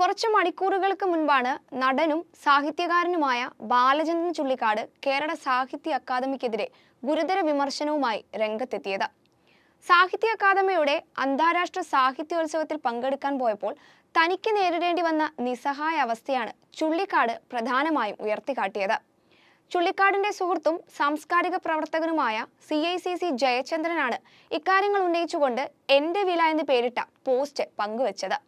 കുറച്ച് മണിക്കൂറുകൾക്ക് മുൻപാണ് നടനും സാഹിത്യകാരനുമായ ബാലചന്ദ്രൻ ചുള്ളിക്കാട് കേരള സാഹിത്യ അക്കാദമിക്കെതിരെ ഗുരുതര വിമർശനവുമായി രംഗത്തെത്തിയത്. സാഹിത്യ അക്കാദമിയുടെ അന്താരാഷ്ട്ര സാഹിത്യോത്സവത്തിൽ പങ്കെടുക്കാൻ പോയപ്പോൾ തനിക്ക് നേരിടേണ്ടി വന്ന നിസ്സഹായ അവസ്ഥയാണ് ചുള്ളിക്കാട് പ്രധാനമായും ഉയർത്തിക്കാട്ടിയത്. ചുള്ളിക്കാടിന്റെ സുഹൃത്തും സാംസ്കാരിക പ്രവർത്തകനുമായ CICC ജയചന്ദ്രനാണ് ഇക്കാര്യങ്ങൾ ഉന്നയിച്ചുകൊണ്ട് എന്റെ വില എന്ന് പേരിട്ട പോസ്റ്റ് പങ്കുവച്ചത്.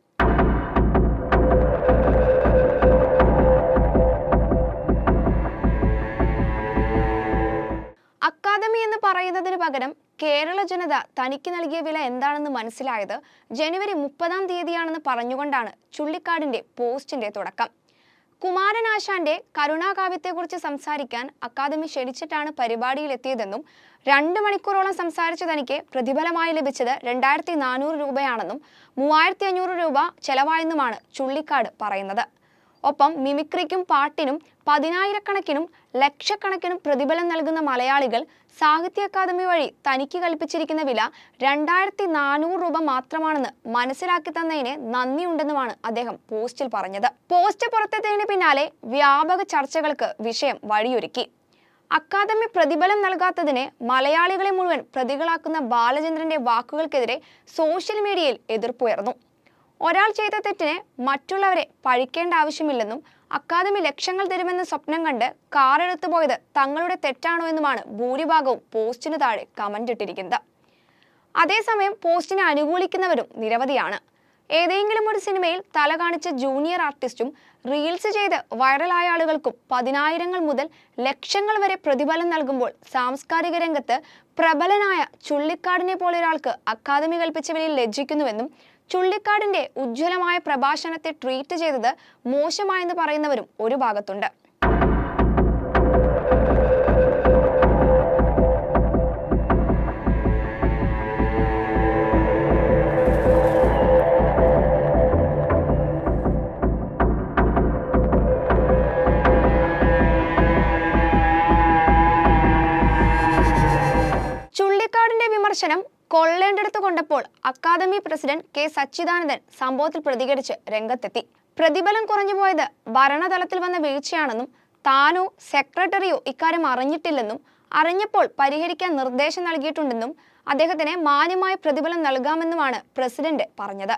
അക്കാദമി എന്ന് പറയുന്നതിന് പകരം കേരള ജനത തനിക്ക് നൽകിയ വില എന്താണെന്ന് മനസ്സിലായത് ജനുവരി 30-ാം തീയതിയാണെന്ന് പറഞ്ഞുകൊണ്ടാണ് ചുള്ളിക്കാടിന്റെ പോസ്റ്റിന്റെ തുടക്കം. കുമാരനാശാന്റെ കരുണാകാവ്യത്തെക്കുറിച്ച് സംസാരിക്കാൻ അക്കാദമി ക്ഷണിച്ചിട്ടാണ് പരിപാടിയിലെത്തിയതെന്നും 2 മണിക്കൂറോളം സംസാരിച്ച തനിക്ക് പ്രതിഫലമായി ലഭിച്ചത് 2400 രൂപയാണെന്നും 3500 രൂപ ചെലവായെന്നുമാണ് ചുള്ളിക്കാട് പറയുന്നത്. ഒപ്പം മിമിക്രിക്കും പാട്ടിനും 10,000-കണക്കിനും ലക്ഷക്കണക്കിനും പ്രതിഫലം നൽകുന്ന മലയാളികൾ സാഹിത്യ അക്കാദമി വഴി തനിക്ക് കൽപ്പിച്ചിരിക്കുന്ന വില 2400 രൂപ മാത്രമാണെന്ന് മനസ്സിലാക്കി തന്നതിന് നന്ദിയുണ്ടെന്നുമാണ് അദ്ദേഹം പോസ്റ്റിൽ പറഞ്ഞത്. പോസ്റ്റ് പുറത്തെത്തിയതിന് പിന്നാലെ വ്യാപക ചർച്ചകൾക്ക് വിഷയം വഴിയൊരുക്കി. അക്കാദമി പ്രതിഫലം നൽകാത്തതിന് മലയാളികളെ മുഴുവൻ പ്രതികളാക്കുന്ന ബാലചന്ദ്രന്റെ വാക്കുകൾക്കെതിരെ സോഷ്യൽ മീഡിയയിൽ എതിർപ്പുയർന്നു. ഒരാൾ ചെയ്ത തെറ്റിന് മറ്റുള്ളവരെ പഴിക്കേണ്ട ആവശ്യമില്ലെന്നും അക്കാദമി ലക്ഷങ്ങൾ തരുമെന്ന് സ്വപ്നം കണ്ട് കാറെടുത്തു പോയത് തങ്ങളുടെ തെറ്റാണോ എന്നുമാണ് ഭൂരിഭാഗവും പോസ്റ്റിന് താഴെ കമന്റ് ഇട്ടിരിക്കുന്നത്. അതേസമയം പോസ്റ്റിനെ അനുകൂലിക്കുന്നവരും നിരവധിയാണ്. ഏതെങ്കിലും ഒരു സിനിമയിൽ തല കാണിച്ച ജൂനിയർ ആർട്ടിസ്റ്റും റീൽസ് ചെയ്ത് വൈറലായ ആളുകൾക്കും 10,000 മുതൽ ലക്ഷങ്ങൾ വരെ പ്രതിഫലം നൽകുമ്പോൾ സാംസ്കാരിക രംഗത്ത് പ്രബലനായ ചുള്ളിക്കാടിനെ പോലെ ഒരാൾക്ക് അക്കാദമി കൽപ്പിച്ച വിലയിൽ ലജ്ജിക്കുന്നുവെന്നും ചുള്ളിക്കാടിന്റെ ഉജ്ജ്വലമായ പ്രഭാഷണത്തെ ട്വീറ്റ് ചെയ്തത് മോശമായെന്ന് പറയുന്നവരും ഒരു ഭാഗത്തുണ്ട്. ചുള്ളിക്കാടിന്റെ വിമർശനം കൊള്ളേണ്ടെടുത്ത് കൊണ്ടപ്പോൾ അക്കാദമി പ്രസിഡന്റ് K. സച്ചിദാനന്ദൻ സംഭവത്തിൽ പ്രതികരിച്ച് രംഗത്തെത്തി. പ്രതിഫലം കുറഞ്ഞുപോയത് ഭരണതലത്തിൽ വന്ന വീഴ്ചയാണെന്നും താനോ സെക്രട്ടറിയോ ഇക്കാര്യം അറിഞ്ഞിട്ടില്ലെന്നും അറിഞ്ഞപ്പോൾ പരിഹരിക്കാൻ നിർദ്ദേശം നൽകിയിട്ടുണ്ടെന്നും അദ്ദേഹത്തിന് മാന്യമായ പ്രതിഫലം നൽകാമെന്നുമാണ് പ്രസിഡന്റ് പറഞ്ഞത്.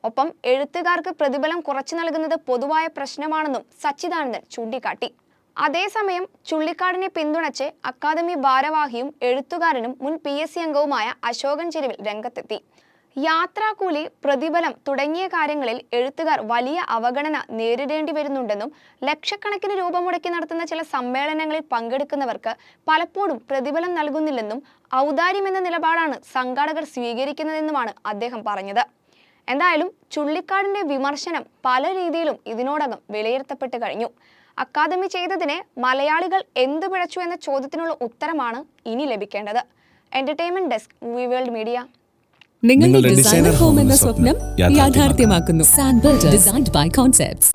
ഒപ്പം എഴുത്തുകാർക്ക് പ്രതിഫലം കുറച്ചു നൽകുന്നത് പൊതുവായ പ്രശ്നമാണെന്നും സച്ചിദാനന്ദൻ ചൂണ്ടിക്കാട്ടി. അതേസമയം ചുള്ളിക്കാടിനെ പിന്തുണച്ച് അക്കാദമി ഭാരവാഹിയും എഴുത്തുകാരനും മുൻ PSC അംഗവുമായ അശോകൻ ചെരുവിൽ രംഗത്തെത്തി. യാത്രാക്കൂലി, പ്രതിഫലം തുടങ്ങിയ കാര്യങ്ങളിൽ എഴുത്തുകാർ വലിയ അവഗണന നേരിടേണ്ടി വരുന്നുണ്ടെന്നും ലക്ഷക്കണക്കിന് രൂപ മുടക്കി നടത്തുന്ന ചില സമ്മേളനങ്ങളിൽ പങ്കെടുക്കുന്നവർക്ക് പലപ്പോഴും പ്രതിഫലം നൽകുന്നില്ലെന്നും ഔദാര്യമെന്ന നിലപാടാണ് സംഘാടകർ സ്വീകരിക്കുന്നതെന്നുമാണ് അദ്ദേഹം പറഞ്ഞത്. എന്തായാലും ചുള്ളിക്കാടിന്റെ വിമർശനം പല രീതിയിലും ഇതിനോടകം വിലയിരുത്തപ്പെട്ട് കഴിഞ്ഞു. അക്കാദമി ചെയ്തതിന് മലയാളികൾ എന്ത് പിഴച്ചു എന്ന ചോദ്യത്തിനുള്ള ഉത്തരമാണ് ഇനി ലഭിക്കേണ്ടത്. Entertainment desk, movie world media. നിങ്ങളുടെ ഡിസൈനർ ഹോം എന്ന സ്വപ്നം യാഥാർത്ഥ്യമാക്കുന്നു. സാൻബിൾഡ്, ഡിസൈൻഡ് ബൈ കോൺസെപ്റ്റ്സ്.